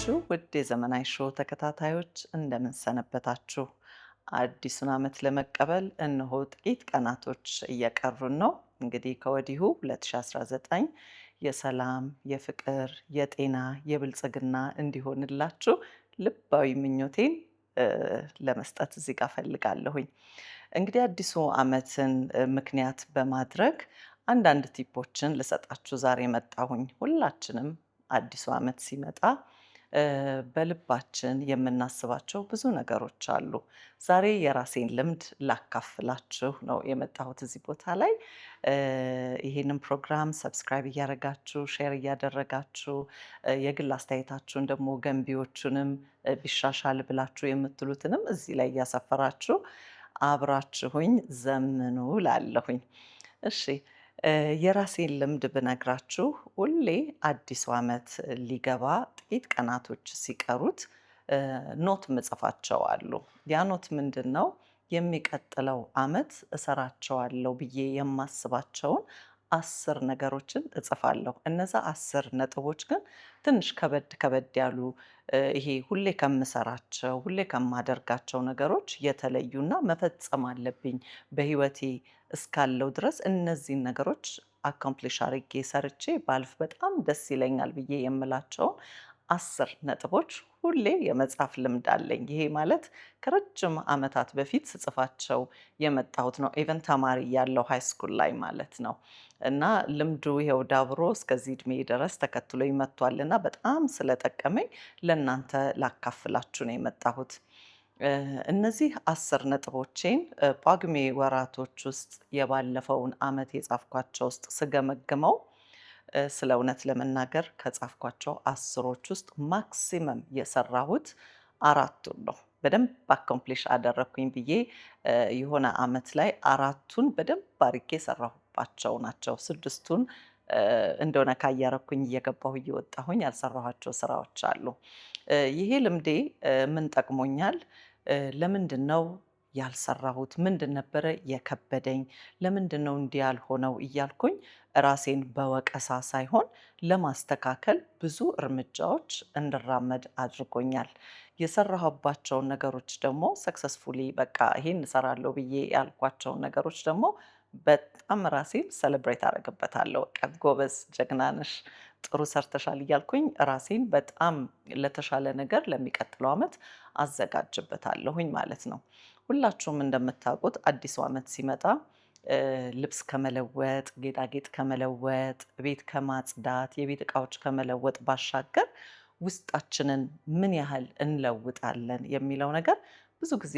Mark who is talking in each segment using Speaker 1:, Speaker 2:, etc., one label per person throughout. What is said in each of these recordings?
Speaker 1: ናችሁ? ውድ የዘመናዊ ሾው ተከታታዮች እንደምን ሰነበታችሁ? አዲሱን ዓመት ለመቀበል እነሆ ጥቂት ቀናቶች እየቀሩን ነው። እንግዲህ ከወዲሁ 2019 የሰላም፣ የፍቅር፣ የጤና፣ የብልጽግና እንዲሆንላችሁ ልባዊ ምኞቴን ለመስጠት እዚህ ጋር ፈልጋለሁኝ። እንግዲህ አዲሱ ዓመትን ምክንያት በማድረግ አንዳንድ ቲፖችን ልሰጣችሁ ዛሬ መጣሁኝ። ሁላችንም አዲሱ ዓመት ሲመጣ በልባችን የምናስባቸው ብዙ ነገሮች አሉ። ዛሬ የራሴን ልምድ ላካፍላችሁ ነው የመጣሁት እዚህ ቦታ ላይ። ይሄንን ፕሮግራም ሰብስክራይብ እያደረጋችሁ ሼር እያደረጋችሁ የግል አስተያየታችሁን ደግሞ ገንቢዎቹንም ቢሻሻል ብላችሁ የምትሉትንም እዚህ ላይ እያሰፈራችሁ አብራችሁኝ ዘምኑ ላለሁኝ። እሺ የራሴን ልምድ ብነግራችሁ ሁሌ አዲሱ ዓመት ሊገባ ጥቂት ቀናቶች ሲቀሩት ኖት ምጽፋቸው አሉ። ያ ኖት ምንድን ነው? የሚቀጥለው ዓመት እሰራቸዋለሁ ብዬ የማስባቸውን 10 ነገሮችን እጽፋለሁ። እነዛ 10 ነጥቦች ግን ትንሽ ከበድ ከበድ ያሉ ይሄ ሁሌ ከምሰራቸው ሁሌ ከማደርጋቸው ነገሮች የተለዩና መፈጸም አለብኝ በህይወቴ እስካለው ድረስ እነዚህን ነገሮች አካምፕሊሽ አድርጌ ሰርቼ ባልፍ በጣም ደስ ይለኛል ብዬ የምላቸውን 10 ነጥቦች ሁሌ የመጻፍ ልምድ አለኝ። ይሄ ማለት ከረጅም ዓመታት በፊት ስጽፋቸው የመጣሁት ነው። ኢቨን ተማሪ ያለው ሃይ ስኩል ላይ ማለት ነው። እና ልምዱ ይኸው ዳብሮ እስከዚህ እድሜ ድረስ ተከትሎኝ መጥቷልና በጣም ስለጠቀመኝ ለእናንተ ላካፍላችሁ ነው የመጣሁት። እነዚህ 10 ነጥቦቼን ጳጉሜ ወራቶች ውስጥ የባለፈውን ዓመት የጻፍኳቸው ውስጥ ስገመግመው ስለ እውነት ለመናገር ከጻፍኳቸው 10ሮች ውስጥ ማክሲመም የሰራሁት 4ቱን ነው። በደንብ አኮምፕሊሽ አደረግኩኝ ብዬ የሆነ ዓመት ላይ 4ቱን በደንብ አድርጌ የሰራሁባቸው ናቸው። 6ቱን እንደሆነ ካያረኩኝ እየገባሁ እየወጣሁኝ ያልሰራኋቸው ስራዎች አሉ። ይሄ ልምዴ ምን ጠቅሞኛል? ለምንድን ነው ያልሰራሁት? ምንድን ነበረ የከበደኝ? ለምንድን ነው እንዲህ ያልሆነው? እያልኩኝ ራሴን በወቀሳ ሳይሆን ለማስተካከል ብዙ እርምጃዎች እንድራመድ አድርጎኛል። የሰራሁባቸውን ነገሮች ደግሞ ሰክሰስፉሊ በቃ ይሄን እሰራለሁ ብዬ ያልኳቸውን ነገሮች ደግሞ በጣም ራሴን ሰለብሬት አደርግበታለሁ። በቃ ጎበዝ፣ ጀግና ነሽ፣ ጥሩ ሰርተሻል እያልኩኝ ራሴን በጣም ለተሻለ ነገር ለሚቀጥለው ዓመት አዘጋጅበታለሁኝ ማለት ነው። ሁላችሁም እንደምታውቁት አዲሱ ዓመት ሲመጣ ልብስ ከመለወጥ፣ ጌጣጌጥ ከመለወጥ፣ ቤት ከማጽዳት፣ የቤት ዕቃዎች ከመለወጥ ባሻገር ውስጣችንን ምን ያህል እንለውጣለን የሚለው ነገር ብዙ ጊዜ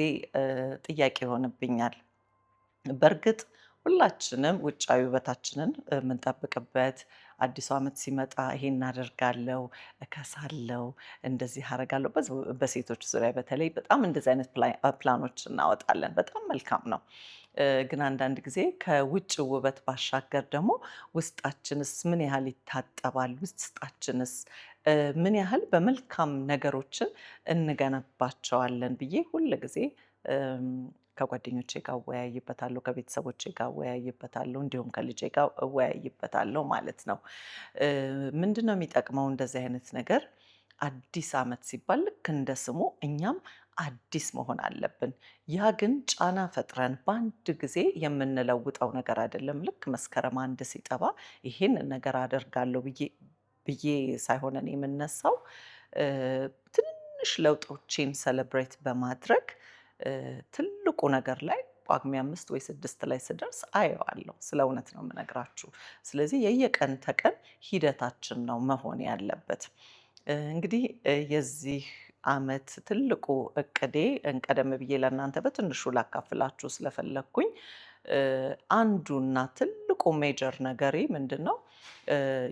Speaker 1: ጥያቄ ይሆንብኛል። በእርግጥ ሁላችንም ውጫዊ ውበታችንን የምንጠብቅበት አዲሱ ዓመት ሲመጣ ይሄን አደርጋለሁ፣ እከሳለሁ፣ እንደዚህ አደርጋለሁ። በሴቶች ዙሪያ በተለይ በጣም እንደዚህ አይነት ፕላኖች እናወጣለን። በጣም መልካም ነው። ግን አንዳንድ ጊዜ ከውጭ ውበት ባሻገር ደግሞ ውስጣችንስ ምን ያህል ይታጠባል? ውስጣችንስ ምን ያህል በመልካም ነገሮችን እንገነባቸዋለን ብዬ ሁል ጊዜ ከጓደኞቼ ጋር እወያይበታለሁ፣ ከቤተሰቦቼ ጋር እወያይበታለሁ፣ እንዲሁም ከልጄ ጋር እወያይበታለሁ ማለት ነው። ምንድነው የሚጠቅመው እንደዚህ አይነት ነገር? አዲስ ዓመት ሲባል ልክ እንደ ስሙ እኛም አዲስ መሆን አለብን። ያ ግን ጫና ፈጥረን በአንድ ጊዜ የምንለውጠው ነገር አይደለም። ልክ መስከረም አንድ ሲጠባ ይሄንን ነገር አደርጋለሁ ብዬ ሳይሆን እኔ የምነሳው ትንሽ ለውጦቼን ሰለብሬት በማድረግ ትልቁ ነገር ላይ ጳጉሜ 5 ወይ 6 ላይ ስደርስ አየዋለሁ። ስለ እውነት ነው የምነግራችሁ። ስለዚህ የየቀን ተቀን ሂደታችን ነው መሆን ያለበት። እንግዲህ የዚህ ዓመት ትልቁ እቅዴ ቀደም ብዬ ለእናንተ በትንሹ ላካፍላችሁ ስለፈለግኩኝ አንዱና ትልቁ ሜጀር ነገሬ ምንድን ነው?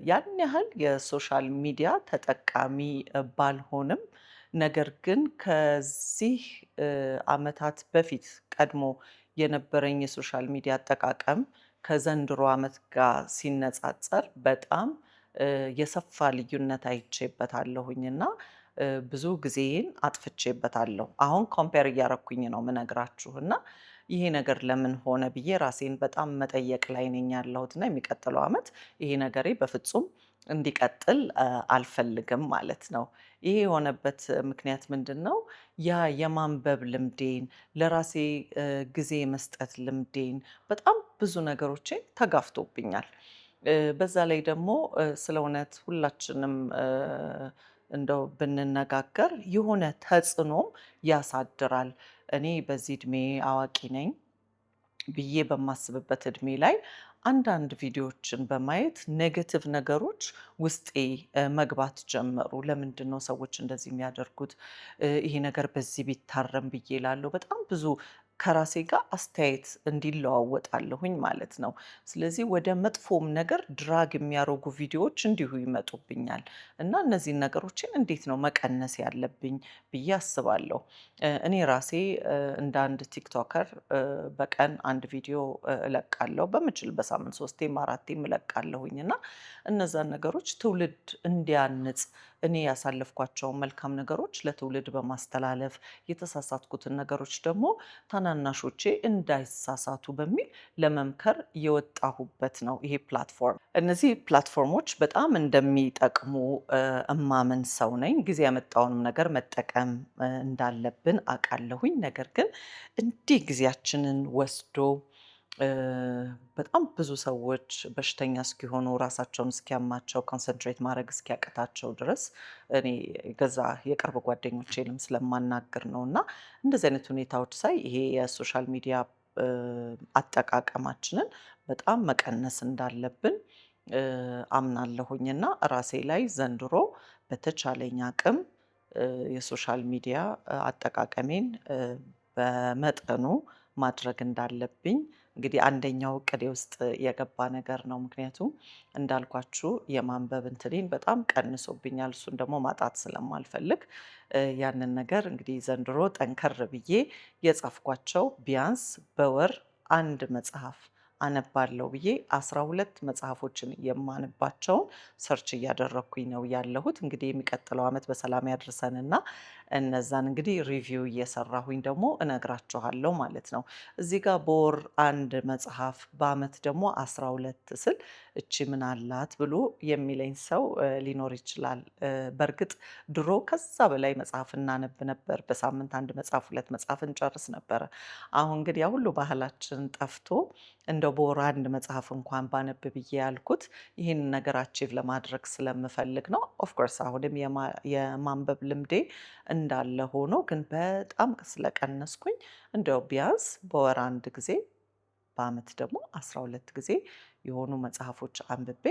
Speaker 1: ያን ያህል የሶሻል ሚዲያ ተጠቃሚ ባልሆንም ነገር ግን ከዚህ ዓመታት በፊት ቀድሞ የነበረኝ የሶሻል ሚዲያ አጠቃቀም ከዘንድሮ ዓመት ጋር ሲነጻጸር በጣም የሰፋ ልዩነት አይቼበታለሁኝ እና ብዙ ጊዜዬን አጥፍቼበታለሁ። አሁን ኮምፔር እያረኩኝ ነው የምነግራችሁ እና ይሄ ነገር ለምን ሆነ ብዬ ራሴን በጣም መጠየቅ ላይ ነኝ ያለሁት እና የሚቀጥለው ዓመት ይሄ ነገሬ በፍጹም እንዲቀጥል አልፈልግም ማለት ነው። ይሄ የሆነበት ምክንያት ምንድነው? ያ የማንበብ ልምዴን፣ ለራሴ ጊዜ የመስጠት ልምዴን፣ በጣም ብዙ ነገሮቼን ተጋፍቶብኛል። በዛ ላይ ደግሞ ስለ እውነት ሁላችንም እንደው ብንነጋገር የሆነ ተጽዕኖም ያሳድራል። እኔ በዚህ እድሜ አዋቂ ነኝ ብዬ በማስብበት እድሜ ላይ አንዳንድ ቪዲዮዎችን በማየት ኔጌቲቭ ነገሮች ውስጤ መግባት ጀመሩ። ለምንድነው ሰዎች እንደዚህ የሚያደርጉት? ይሄ ነገር በዚህ ቢታረም ብዬ እላለሁ። በጣም ብዙ ከራሴ ጋር አስተያየት እንዲለዋወጣለሁኝ ማለት ነው። ስለዚህ ወደ መጥፎም ነገር ድራግ የሚያደርጉ ቪዲዮዎች እንዲሁ ይመጡብኛል እና እነዚህን ነገሮችን እንዴት ነው መቀነስ ያለብኝ ብዬ አስባለሁ። እኔ ራሴ እንደ አንድ ቲክቶከር በቀን አንድ ቪዲዮ እለቃለሁ። በምችል በሳምንት 3ቴም 4ቴም እለቃለሁኝ እና እነዛን ነገሮች ትውልድ እንዲያንጽ እኔ ያሳለፍኳቸውን መልካም ነገሮች ለትውልድ በማስተላለፍ የተሳሳትኩትን ነገሮች ደግሞ ታናናሾቼ እንዳይሳሳቱ በሚል ለመምከር የወጣሁበት ነው ይሄ ፕላትፎርም። እነዚህ ፕላትፎርሞች በጣም እንደሚጠቅሙ እማምን ሰው ነኝ። ጊዜ ያመጣውንም ነገር መጠቀም እንዳለብን አውቃለሁኝ። ነገር ግን እንዲህ ጊዜያችንን ወስዶ በጣም ብዙ ሰዎች በሽተኛ እስኪሆኑ ራሳቸውን እስኪያማቸው ኮንሰንትሬት ማድረግ እስኪያቅታቸው ድረስ እኔ ገዛ የቅርብ ጓደኞቼንም ስለማናግር ነው እና እንደዚህ አይነት ሁኔታዎች ሳይ ይሄ የሶሻል ሚዲያ አጠቃቀማችንን በጣም መቀነስ እንዳለብን አምናለሁኝ እና ራሴ ላይ ዘንድሮ በተቻለኝ አቅም የሶሻል ሚዲያ አጠቃቀሜን በመጠኑ ማድረግ እንዳለብኝ እንግዲህ አንደኛው እቅዴ ውስጥ የገባ ነገር ነው። ምክንያቱም እንዳልኳችሁ የማንበብ እንትኔን በጣም ቀንሶብኛል። እሱን ደግሞ ማጣት ስለማልፈልግ ያንን ነገር እንግዲህ ዘንድሮ ጠንከር ብዬ የጻፍኳቸው ቢያንስ በወር አንድ መጽሐፍ አነባለሁ ብዬ 12 መጽሐፎችን የማነባቸውን ሰርች እያደረኩኝ ነው ያለሁት። እንግዲህ የሚቀጥለው ዓመት በሰላም ያድርሰንና እነዛን እንግዲህ ሪቪው እየሰራሁኝ ደግሞ እነግራችኋለሁ ማለት ነው። እዚህ ጋር በወር አንድ መጽሐፍ በአመት ደግሞ 12 ስል እቺ ምን አላት ብሎ የሚለኝ ሰው ሊኖር ይችላል። በእርግጥ ድሮ ከዛ በላይ መጽሐፍ እናነብ ነበር። በሳምንት አንድ መጽሐፍ፣ 2 መጽሐፍ እንጨርስ ነበረ። አሁን ግን ያ ሁሉ ባህላችን ጠፍቶ እንደው በወር አንድ መጽሐፍ እንኳን ባነብ ብዬ ያልኩት ይህንን ነገር አቺቭ ለማድረግ ስለምፈልግ ነው። ኦፍ ኮርስ አሁንም የማንበብ ልምዴ እንዳለ ሆኖ ግን በጣም ስለቀነስኩኝ እንደው ቢያንስ በወር አንድ ጊዜ በአመት ደግሞ 12 ጊዜ የሆኑ መጽሐፎች አንብቤ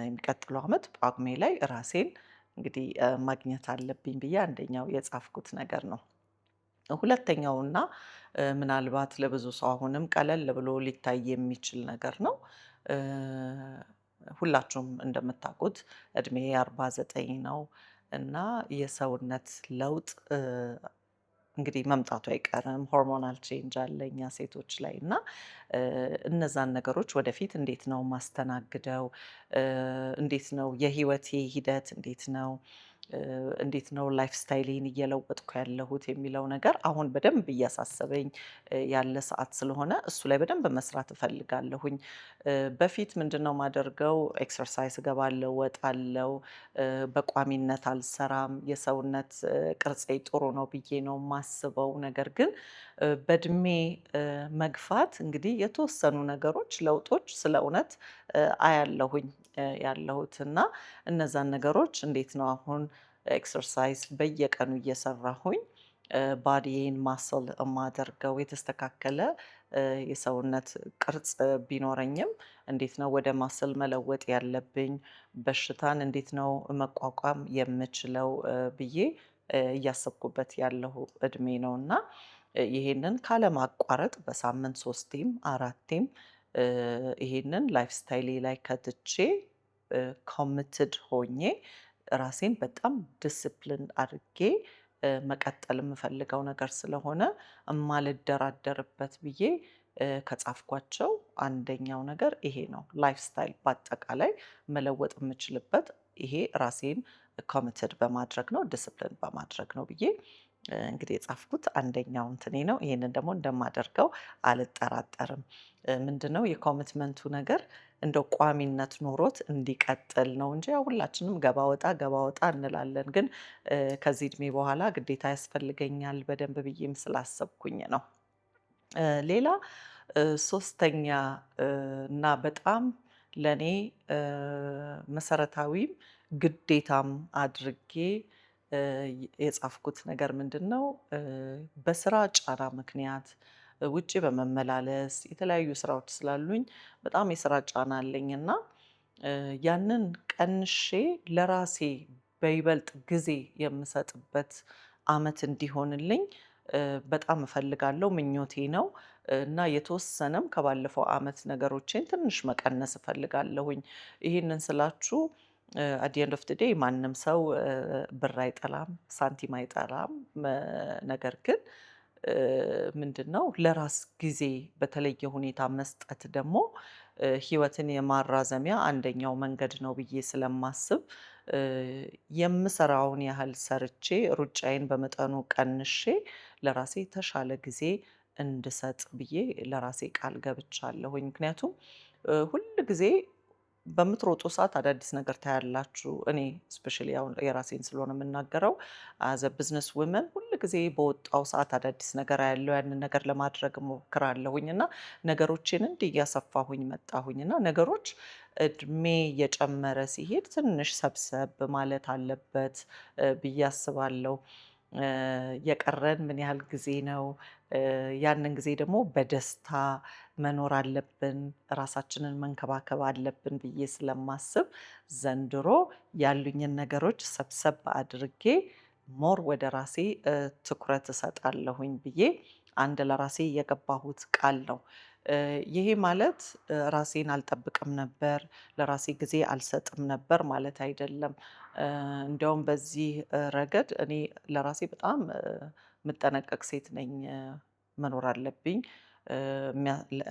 Speaker 1: የሚቀጥለው አመት ጳጉሜ ላይ ራሴን እንግዲህ ማግኘት አለብኝ ብዬ አንደኛው የጻፍኩት ነገር ነው። ሁለተኛውና ምናልባት ለብዙ ሰው አሁንም ቀለል ብሎ ሊታይ የሚችል ነገር ነው። ሁላችሁም እንደምታውቁት እድሜዬ 49 ነው እና የሰውነት ለውጥ እንግዲህ መምጣቱ አይቀርም። ሆርሞናል ቼንጅ አለ እኛ ሴቶች ላይ እና እነዛን ነገሮች ወደፊት እንዴት ነው ማስተናግደው? እንዴት ነው የህይወቴ ሂደት እንዴት ነው? እንዴት ነው ላይፍ ስታይሌን እየለወጥኩ ያለሁት የሚለው ነገር አሁን በደንብ እያሳሰበኝ ያለ ሰዓት ስለሆነ እሱ ላይ በደንብ መስራት እፈልጋለሁኝ። በፊት ምንድነው ማደርገው? ኤክሰርሳይዝ እገባለሁ፣ እወጣለሁ፣ በቋሚነት አልሰራም። የሰውነት ቅርጼ ጥሩ ነው ብዬ ነው የማስበው። ነገር ግን በእድሜ መግፋት እንግዲህ የተወሰኑ ነገሮች ለውጦች ስለ እውነት አያለሁኝ ያለሁት እና እነዛን ነገሮች እንዴት ነው አሁን ኤክሰርሳይዝ በየቀኑ እየሰራሁኝ ባዲዬን ማስል የማደርገው የተስተካከለ የሰውነት ቅርጽ ቢኖረኝም እንዴት ነው ወደ ማስል መለወጥ ያለብኝ? በሽታን እንዴት ነው መቋቋም የምችለው? ብዬ እያሰብኩበት ያለሁ እድሜ ነው እና ይሄንን ካለማቋረጥ በሳምንት 3ቴም 4ቴም ይሄንን ላይፍ ስታይሌ ላይ ከትቼ ኮሚትድ ሆኜ ራሴን በጣም ዲሲፕሊን አድርጌ መቀጠል የምፈልገው ነገር ስለሆነ የማልደራደርበት ብዬ ከጻፍኳቸው አንደኛው ነገር ይሄ ነው። ላይፍ ስታይል በአጠቃላይ መለወጥ የምችልበት ይሄ ራሴን ኮሚትድ በማድረግ ነው፣ ዲሲፕሊን በማድረግ ነው ብዬ እንግዲህ የጻፍኩት አንደኛው እንትኔ ነው። ይሄንን ደግሞ እንደማደርገው አልጠራጠርም። ምንድነው የኮሚትመንቱ ነገር እንደው ቋሚነት ኖሮት እንዲቀጥል ነው እንጂ ያው ሁላችንም ገባ ወጣ እንላለን። ግን ከዚህ እድሜ በኋላ ግዴታ ያስፈልገኛል በደንብ ብዬም ስላሰብኩኝ ነው። ሌላ ሶስተኛ እና በጣም ለኔ መሰረታዊም ግዴታም አድርጌ እ የጻፍኩት ነገር ምንድነው? በስራ ጫና ምክንያት ውጪ በመመላለስ የተለያዩ ስራዎች ስላሉኝ በጣም የስራ ጫና አለኝ እና ያንን ቀንሼ ለራሴ በይበልጥ ጊዜ የምሰጥበት አመት እንዲሆንልኝ በጣም እፈልጋለሁ፣ ምኞቴ ነው። እና የተወሰነም ከባለፈው አመት ነገሮቼን ትንሽ መቀነስ እፈልጋለሁኝ። ይሄንን ስላችሁ አት ዘ ኤንድ ኦፍ ዘ ዴይ ማንም ሰው ብር አይጠላም፣ ሳንቲም አይጠላም። ነገር ግን ምንድነው ለራስ ጊዜ በተለየ ሁኔታ መስጠት ደግሞ ህይወትን የማራዘሚያ አንደኛው መንገድ ነው ብዬ ስለማስብ እ የምሰራውን ያህል ሰርቼ ሩጫዬን በመጠኑ ቀንሼ ለራሴ የተሻለ ጊዜ እንድሰጥ ብዬ ለራሴ ቃል ገብቻለሁኝ። ምክንያቱም ሁል ጊዜ በምትሮጡ ሰዓት አዳዲስ ነገር ታያላችሁ። እኔ ስፔሻሊ አሁን የራሴን ስለሆነ የምናገረው አዘ ቢዝነስ ውመን ሁል ጊዜ በወጣው ሰዓት አዳዲስ ነገር አያለው፣ ያንን ነገር ለማድረግ እሞክራለሁኝ እና ነገሮችን እንዲህ እያሰፋሁኝ መጣሁኝ እና ነገሮች እድሜ እየጨመረ ሲሄድ ትንሽ ሰብሰብ ማለት አለበት ብዬ አስባለሁ። የቀረን ምን ያህል ጊዜ ነው? ያንን ጊዜ ደግሞ በደስታ መኖር አለብን፣ ራሳችንን መንከባከብ አለብን ብዬ ስለማስብ ዘንድሮ ያሉኝን ነገሮች ሰብሰብ አድርጌ ሞር ወደ ራሴ ትኩረት እሰጣለሁኝ ብዬ አንድ ለራሴ የገባሁት ቃል ነው። ይሄ ማለት ራሴን አልጠብቅም ነበር፣ ለራሴ ጊዜ አልሰጥም ነበር ማለት አይደለም። እንደውም በዚህ ረገድ እኔ ለራሴ በጣም የምጠነቀቅ ሴት ነኝ። መኖር አለብኝ።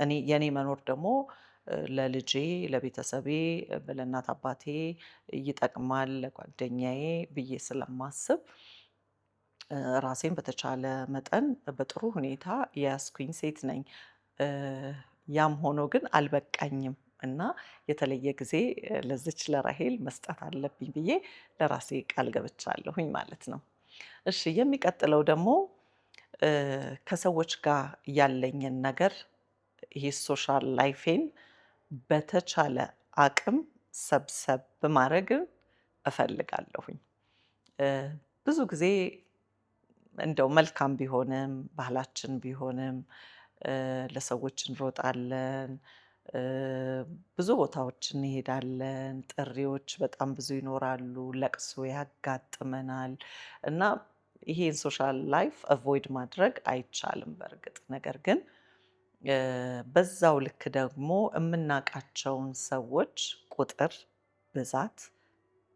Speaker 1: እኔ የኔ መኖር ደግሞ ለልጄ፣ ለቤተሰቤ፣ ለእናት አባቴ ይጠቅማል፣ ለጓደኛዬ ብዬ ስለማስብ ራሴን በተቻለ መጠን በጥሩ ሁኔታ የያዝኩኝ ሴት ነኝ። ያም ሆኖ ግን አልበቃኝም እና የተለየ ጊዜ ለዚች ለራሄል መስጠት አለብኝ ብዬ ለራሴ ቃል ገብቻለሁኝ ማለት ነው። እሺ የሚቀጥለው ደግሞ ከሰዎች ጋር ያለኝን ነገር ይሄ ሶሻል ላይፌን በተቻለ አቅም ሰብሰብ ማድረግን እፈልጋለሁኝ። ብዙ ጊዜ እንደው መልካም ቢሆንም ባህላችን ቢሆንም ለሰዎች እንሮጣለን፣ ብዙ ቦታዎች እንሄዳለን፣ ጥሪዎች በጣም ብዙ ይኖራሉ፣ ለቅሶ ያጋጥመናል እና ይሄን ሶሻል ላይፍ አቮይድ ማድረግ አይቻልም በእርግጥ። ነገር ግን በዛው ልክ ደግሞ የምናውቃቸውን ሰዎች ቁጥር ብዛት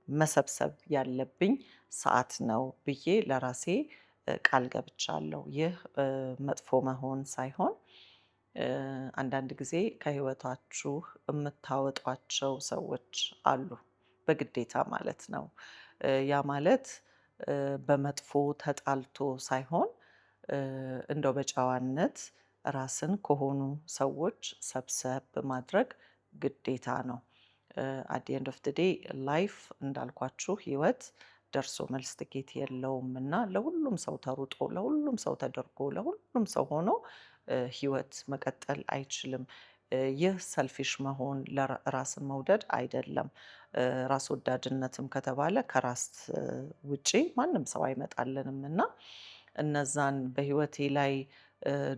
Speaker 1: መሰብሰብ ያለብኝ ሰዓት ነው ብዬ ለራሴ ቃል ገብቻለሁ። ይህ መጥፎ መሆን ሳይሆን አንዳንድ ጊዜ ከህይወታችሁ የምታወጧቸው ሰዎች አሉ፣ በግዴታ ማለት ነው። ያ ማለት በመጥፎ ተጣልቶ ሳይሆን እንደው በጨዋነት ራስን ከሆኑ ሰዎች ሰብሰብ ማድረግ ግዴታ ነው። አት ዘ ኤንድ ኦፍ ዘ ዴይ ላይፍ እንዳልኳችሁ ህይወት ደርሶ መልስ ትኬት የለውም እና ለሁሉም ሰው ተሩጦ፣ ለሁሉም ሰው ተደርጎ፣ ለሁሉም ሰው ሆኖ ህይወት መቀጠል አይችልም። ይህ ሰልፊሽ መሆን ራስን መውደድ አይደለም። ራስ ወዳድነትም ከተባለ ከራስ ውጪ ማንም ሰው አይመጣልንም እና እነዛን በህይወቴ ላይ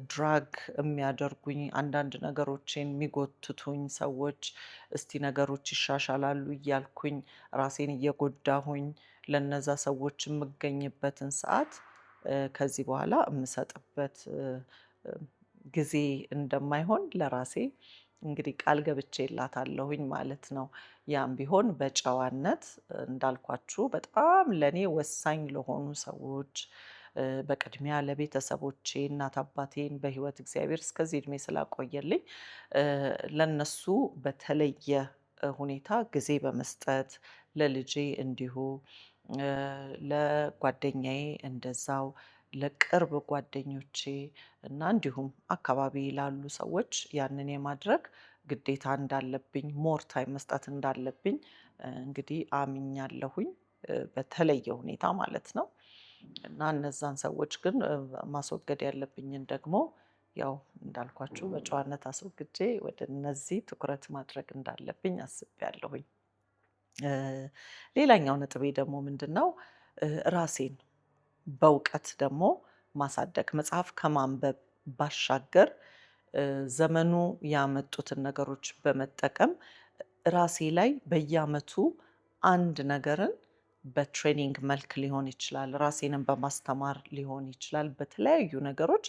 Speaker 1: ድራግ የሚያደርጉኝ አንዳንድ ነገሮቼን የሚጎትቱኝ ሰዎች እስቲ ነገሮች ይሻሻላሉ እያልኩኝ ራሴን እየጎዳሁኝ ለነዛ ሰዎች የምገኝበትን ሰዓት ከዚህ በኋላ የምሰጥበት ጊዜ እንደማይሆን ለራሴ እንግዲህ ቃል ገብቼላታለሁኝ ማለት ነው። ያም ቢሆን በጨዋነት እንዳልኳችሁ በጣም ለኔ ወሳኝ ለሆኑ ሰዎች በቅድሚያ ለቤተሰቦቼ እናት አባቴን በህይወት እግዚአብሔር እስከዚህ እድሜ ስላቆየልኝ ለነሱ በተለየ ሁኔታ ጊዜ በመስጠት ለልጄ እንዲሁ ለጓደኛዬ እንደዛው ለቅርብ ጓደኞቼ እና እንዲሁም አካባቢ ላሉ ሰዎች ያንን የማድረግ ግዴታ እንዳለብኝ ሞር ታይም መስጠት እንዳለብኝ እንግዲህ አምኛለሁኝ በተለየ ሁኔታ ማለት ነው። እና እነዛን ሰዎች ግን ማስወገድ ያለብኝን ደግሞ ያው እንዳልኳችሁ በጨዋነት አስወግጄ ወደ እነዚህ ትኩረት ማድረግ እንዳለብኝ አስቤያለሁኝ። ሌላኛው ነጥቤ ደግሞ ምንድነው? ራሴን በእውቀት ደግሞ ማሳደግ መጽሐፍ ከማንበብ ባሻገር ዘመኑ ያመጡትን ነገሮች በመጠቀም ራሴ ላይ በየአመቱ አንድ ነገርን በትሬኒንግ መልክ ሊሆን ይችላል፣ ራሴንም በማስተማር ሊሆን ይችላል። በተለያዩ ነገሮች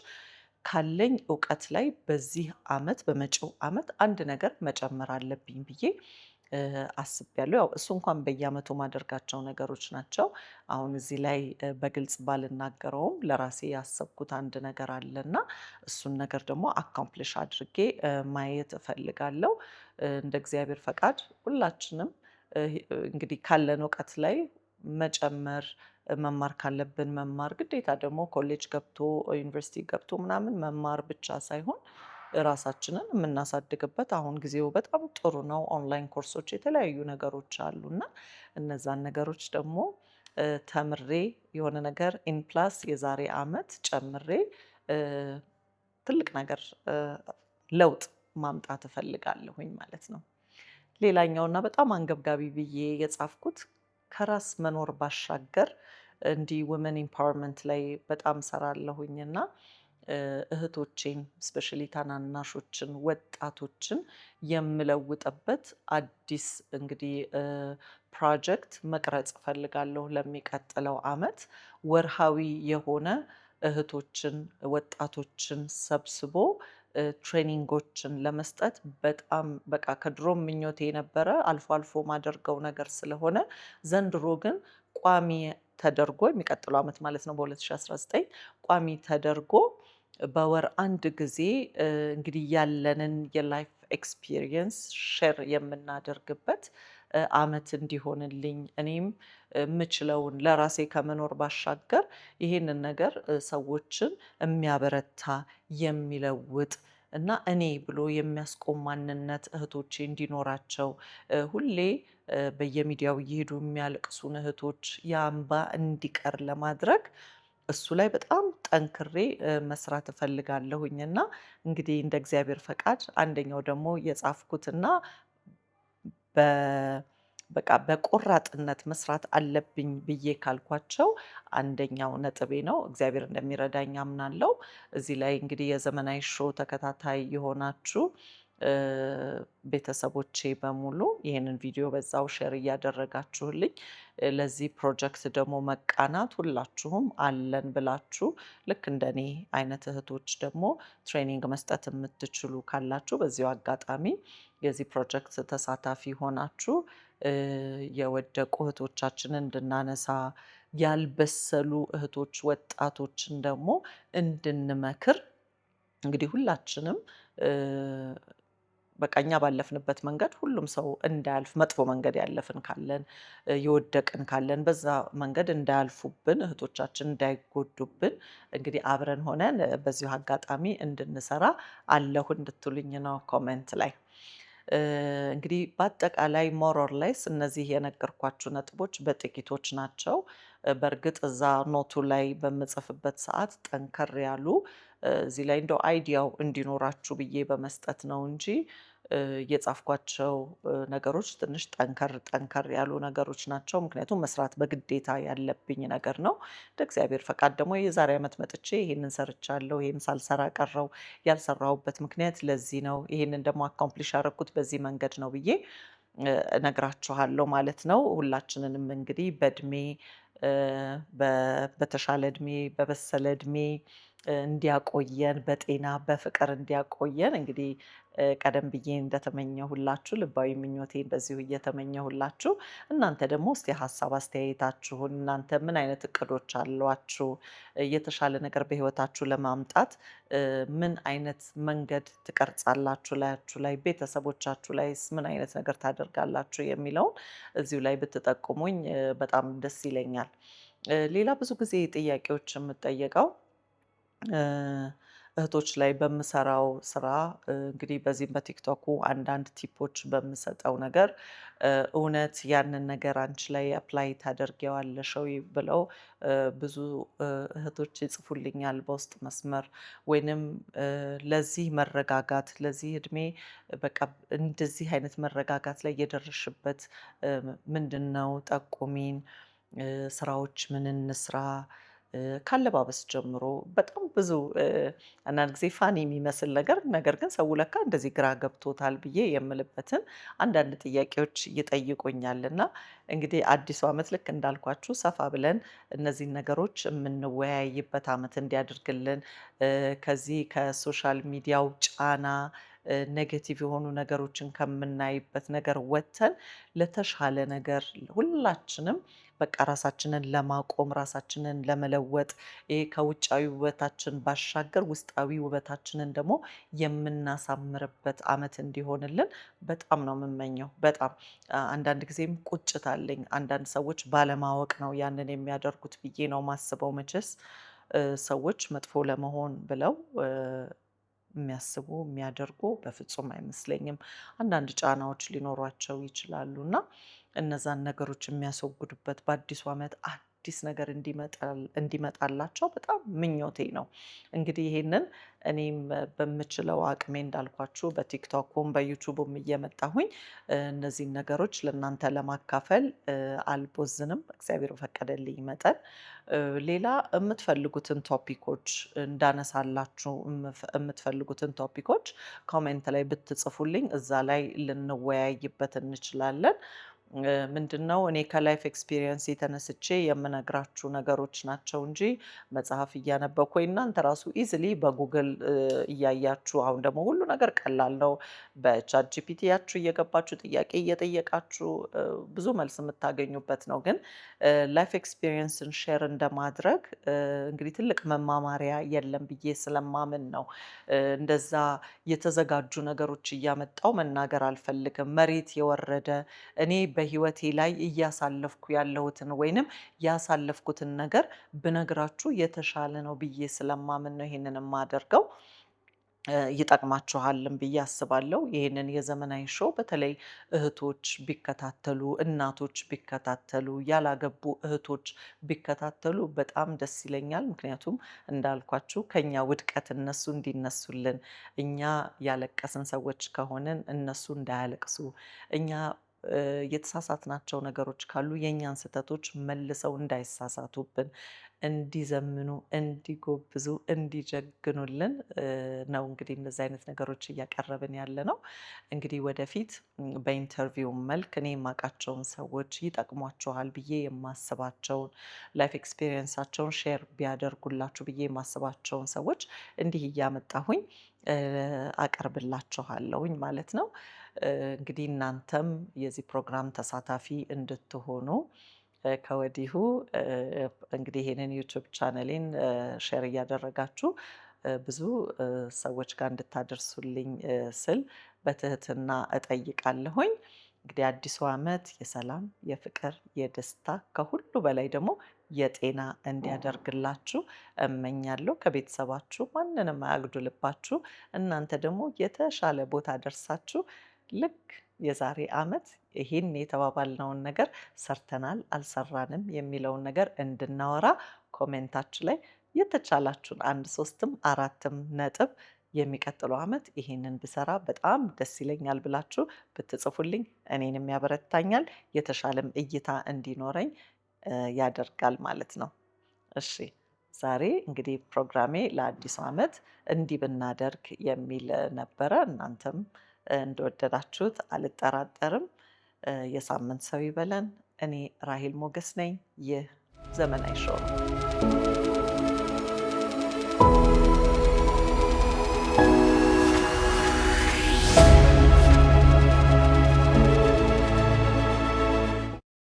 Speaker 1: ካለኝ እውቀት ላይ በዚህ አመት በመጪው አመት አንድ ነገር መጨመር አለብኝ ብዬ አስቤያለሁ። ያው እሱ እንኳን በየአመቱ ማደርጋቸው ነገሮች ናቸው። አሁን እዚህ ላይ በግልጽ ባልናገረውም ለራሴ ያሰብኩት አንድ ነገር አለና እሱን ነገር ደግሞ አካምፕሊሽ አድርጌ ማየት እፈልጋለሁ። እንደ እግዚአብሔር ፈቃድ ሁላችንም እንግዲህ ካለን እውቀት ላይ መጨመር መማር ካለብን መማር ግዴታ ደግሞ ኮሌጅ ገብቶ ዩኒቨርሲቲ ገብቶ ምናምን መማር ብቻ ሳይሆን ራሳችንን የምናሳድግበት አሁን ጊዜው በጣም ጥሩ ነው። ኦንላይን ኮርሶች የተለያዩ ነገሮች አሉ እና እነዛን ነገሮች ደግሞ ተምሬ የሆነ ነገር ኢን ፕላስ የዛሬ አመት ጨምሬ ትልቅ ነገር ለውጥ ማምጣት እፈልጋለሁኝ ማለት ነው። ሌላኛውና በጣም አንገብጋቢ ብዬ የጻፍኩት ከራስ መኖር ባሻገር እንዲህ ወመን ኢምፓወርመንት ላይ በጣም ሰራለሁኝ እና እህቶቼን ስፔሻሊ ታናናሾችን ወጣቶችን የምለውጥበት አዲስ እንግዲህ ፕሮጀክት መቅረጽ እፈልጋለሁ። ለሚቀጥለው አመት ወርሃዊ የሆነ እህቶችን ወጣቶችን ሰብስቦ ትሬኒንጎችን ለመስጠት በጣም በቃ ከድሮም ምኞቴ የነበረ አልፎ አልፎ ማደርገው ነገር ስለሆነ ዘንድሮ ግን ቋሚ ተደርጎ የሚቀጥለው አመት ማለት ነው በ2019 ቋሚ ተደርጎ በወር አንድ ጊዜ እንግዲህ ያለንን የላይፍ ኤክስፒሪየንስ ሼር የምናደርግበት አመት እንዲሆንልኝ እኔም የምችለውን ለራሴ ከመኖር ባሻገር ይሄንን ነገር ሰዎችን የሚያበረታ የሚለውጥ እና እኔ ብሎ የሚያስቆም ማንነት እህቶቼ እንዲኖራቸው ሁሌ በየሚዲያው እየሄዱ የሚያለቅሱን እህቶች ያ እንባ እንዲቀር ለማድረግ እሱ ላይ በጣም ጠንክሬ መስራት እፈልጋለሁኝ። እና እንግዲህ እንደ እግዚአብሔር ፈቃድ አንደኛው ደግሞ የጻፍኩትና በ በቃ በቆራጥነት መስራት አለብኝ ብዬ ካልኳቸው አንደኛው ነጥቤ ነው። እግዚአብሔር እንደሚረዳኝ አምናለሁ። እዚህ ላይ እንግዲህ የዘመናዊ ሾው ተከታታይ የሆናችሁ ቤተሰቦቼ በሙሉ ይህንን ቪዲዮ በዛው ሼር እያደረጋችሁልኝ ለዚህ ፕሮጀክት ደግሞ መቃናት ሁላችሁም አለን ብላችሁ ልክ እንደኔ አይነት እህቶች ደግሞ ትሬኒንግ መስጠት የምትችሉ ካላችሁ በዚሁ አጋጣሚ የዚህ ፕሮጀክት ተሳታፊ ሆናችሁ የወደቁ እህቶቻችንን እንድናነሳ ያልበሰሉ እህቶች ወጣቶችን ደግሞ እንድንመክር እንግዲህ ሁላችንም በቃ እኛ ባለፍንበት መንገድ ሁሉም ሰው እንዳያልፍ መጥፎ መንገድ ያለፍን ካለን የወደቅን ካለን በዛ መንገድ እንዳያልፉብን እህቶቻችን እንዳይጎዱብን እንግዲህ አብረን ሆነን በዚሁ አጋጣሚ እንድንሰራ አለሁ እንድትሉኝ ነው ኮሜንት ላይ። እንግዲህ በአጠቃላይ ሞር ኦር ሌስ እነዚህ የነገርኳችሁ ነጥቦች በጥቂቶች ናቸው። በእርግጥ እዛ ኖቱ ላይ በምጽፍበት ሰዓት ጠንከር ያሉ እዚህ ላይ እንደው አይዲያው እንዲኖራችሁ ብዬ በመስጠት ነው እንጂ የጻፍኳቸው ነገሮች ትንሽ ጠንከር ያሉ ነገሮች ናቸው። ምክንያቱም መስራት በግዴታ ያለብኝ ነገር ነው። እንደ እግዚአብሔር ፈቃድ ደግሞ የዛሬ አመት መጥቼ ይሄንን ሰርቻለሁ፣ ይሄን ሳልሰራ ቀረው፣ ያልሰራሁበት ምክንያት ለዚህ ነው፣ ይሄንን ደግሞ አካምፕሊሽ ያደረኩት በዚህ መንገድ ነው ብዬ እነግራችኋለሁ ማለት ነው። ሁላችንንም እንግዲህ በእድሜ በተሻለ እድሜ በበሰለ እድሜ እንዲያቆየን በጤና በፍቅር እንዲያቆየን እንግዲህ ቀደም ብዬ እንደተመኘሁላችሁ ልባዊ ምኞቴን በዚሁ እየተመኘሁላችሁ እናንተ ደግሞ እስቲ ሀሳብ አስተያየታችሁን እናንተ ምን አይነት እቅዶች አሏችሁ? የተሻለ ነገር በህይወታችሁ ለማምጣት ምን አይነት መንገድ ትቀርጻላችሁ? ላያችሁ ላይ ቤተሰቦቻችሁ ላይስ ምን አይነት ነገር ታደርጋላችሁ? የሚለውን እዚሁ ላይ ብትጠቁሙኝ በጣም ደስ ይለኛል። ሌላ ብዙ ጊዜ ጥያቄዎች የምጠየቀው እ እህቶች ላይ በምሰራው ስራ እንግዲህ በዚህም በቲክቶኩ አንዳንድ ቲፖች በምሰጠው ነገር እውነት ያንን ነገር አንቺ ላይ አፕላይ ታደርጊዋለሽ ወይ ብለው ብዙ እህቶች ይጽፉልኛል በውስጥ መስመር ወይንም ለዚህ መረጋጋት ለዚህ እድሜ በቃ እንደዚህ አይነት መረጋጋት ላይ የደረስሽበት ምንድነው? ጠቁሚን። ስራዎች ምን እንስራ? ከአለባበስ ጀምሮ በጣም ብዙ አንዳንድ ጊዜ ፋኒ የሚመስል ነገር ነገር ግን ሰው ለካ እንደዚህ ግራ ገብቶታል ብዬ የምልበትን አንዳንድ ጥያቄዎች ይጠይቁኛል። እና እንግዲህ አዲሱ ዓመት ልክ እንዳልኳችሁ ሰፋ ብለን እነዚህን ነገሮች የምንወያይበት ዓመት እንዲያደርግልን ከዚህ ከሶሻል ሚዲያው ጫና ኔጌቲቭ የሆኑ ነገሮችን ከምናይበት ነገር ወጥተን ለተሻለ ነገር ሁላችንም በቃ ራሳችንን ለማቆም ራሳችንን ለመለወጥ ይሄ ከውጫዊ ውበታችን ባሻገር ውስጣዊ ውበታችንን ደግሞ የምናሳምርበት ዓመት እንዲሆንልን በጣም ነው የምመኘው። በጣም አንዳንድ ጊዜም ቁጭት አለኝ። አንዳንድ ሰዎች ባለማወቅ ነው ያንን የሚያደርጉት ብዬ ነው ማስበው። መቼስ ሰዎች መጥፎ ለመሆን ብለው የሚያስቡ የሚያደርጉ በፍጹም አይመስለኝም። አንዳንድ ጫናዎች ሊኖሯቸው ይችላሉ እና እነዛን ነገሮች የሚያስወግዱበት በአዲሱ ዓመት አዲስ ነገር እንዲመጣላቸው በጣም ምኞቴ ነው። እንግዲህ ይሄንን እኔም በምችለው አቅሜ እንዳልኳችሁ በቲክቶኩም በዩቲዩብም እየመጣሁኝ እነዚህን ነገሮች ለእናንተ ለማካፈል አልቦዝንም፣ እግዚአብሔር በፈቀደልኝ መጠን። ሌላ የምትፈልጉትን ቶፒኮች እንዳነሳላችሁ የምትፈልጉትን ቶፒኮች ኮሜንት ላይ ብትጽፉልኝ እዛ ላይ ልንወያይበት እንችላለን። ምንድነው እኔ ከላይፍ ኤክስፒሪየንስ ተነስቼ የምነግራችሁ ነገሮች ናቸው እንጂ መጽሐፍ እያነበብኩ ወይ እናንተ ራሱ ኢዝሊ በጉግል እያያችሁ አሁን ደግሞ ሁሉ ነገር ቀላል ነው። በቻት ጂፒቲያችሁ እየገባችሁ ጥያቄ እየጠየቃችሁ ብዙ መልስ የምታገኙበት ነው። ግን ላይፍ ኤክስፒሪየንስን ሼር እንደማድረግ እንግዲህ ትልቅ መማማሪያ የለም ብዬ ስለማምን ነው። እንደዛ የተዘጋጁ ነገሮች እያመጣው መናገር አልፈልግም። መሬት የወረደ እኔ በህይወቴ ላይ እያሳለፍኩ ያለሁትን ወይንም ያሳለፍኩትን ነገር ብነግራችሁ የተሻለ ነው ብዬ ስለማምን ነው ይሄንን የማደርገው። ይጠቅማችኋልም ብዬ አስባለሁ። ይህንን የዘመናዊ ሾው በተለይ እህቶች ቢከታተሉ፣ እናቶች ቢከታተሉ፣ ያላገቡ እህቶች ቢከታተሉ በጣም ደስ ይለኛል። ምክንያቱም እንዳልኳችሁ ከኛ ውድቀት እነሱ እንዲነሱልን፣ እኛ ያለቀስን ሰዎች ከሆንን እነሱ እንዳያለቅሱ፣ እኛ የተሳሳትናቸው ነገሮች ካሉ የእኛን ስህተቶች መልሰው እንዳይሳሳቱብን፣ እንዲዘምኑ፣ እንዲጎብዙ፣ እንዲጀግኑልን ነው እንግዲህ እንደዚህ አይነት ነገሮች እያቀረብን ያለነው። እንግዲህ ወደፊት በኢንተርቪው መልክ እኔ የማውቃቸውን ሰዎች ይጠቅሟችኋል ብዬ የማስባቸውን ላይፍ ኤክስፒሪየንሳቸውን ሼር ቢያደርጉላችሁ ብዬ የማስባቸውን ሰዎች እንዲህ እያመጣሁኝ አቀርብላችኋለሁኝ ማለት ነው። እንግዲህ እናንተም የዚህ ፕሮግራም ተሳታፊ እንድትሆኑ ከወዲሁ እንግዲህ ይሄንን ዩቲዩብ ቻናሌን ሼር እያደረጋችሁ ብዙ ሰዎች ጋር እንድታደርሱልኝ ስል በትህትና እጠይቃለሁኝ። እንግዲህ አዲሱ ዓመት የሰላም፣ የፍቅር፣ የደስታ ከሁሉ በላይ ደግሞ የጤና እንዲያደርግላችሁ እመኛለሁ። ከቤተሰባችሁ ማንንም አያጉድልባችሁ። እናንተ ደግሞ የተሻለ ቦታ ደርሳችሁ ልክ የዛሬ ዓመት ይሄን የተባባልነውን ነገር ሰርተናል አልሰራንም የሚለውን ነገር እንድናወራ ኮሜንታችሁ ላይ የተቻላችሁን አንድ ሶስትም አራትም ነጥብ የሚቀጥለው ዓመት ይሄንን ብሰራ በጣም ደስ ይለኛል ብላችሁ ብትጽፉልኝ እኔንም ያበረታኛል፣ የተሻለም እይታ እንዲኖረኝ ያደርጋል ማለት ነው። እሺ ዛሬ እንግዲህ ፕሮግራሜ ለአዲሱ ዓመት እንዲህ ብናደርግ የሚል ነበረ። እናንተም እንደወደዳችሁት አልጠራጠርም። የሳምንት ሰው ይበለን። እኔ ራሄል ሞገስ ነኝ። ይህ ዘመናዊ ሾው ነው።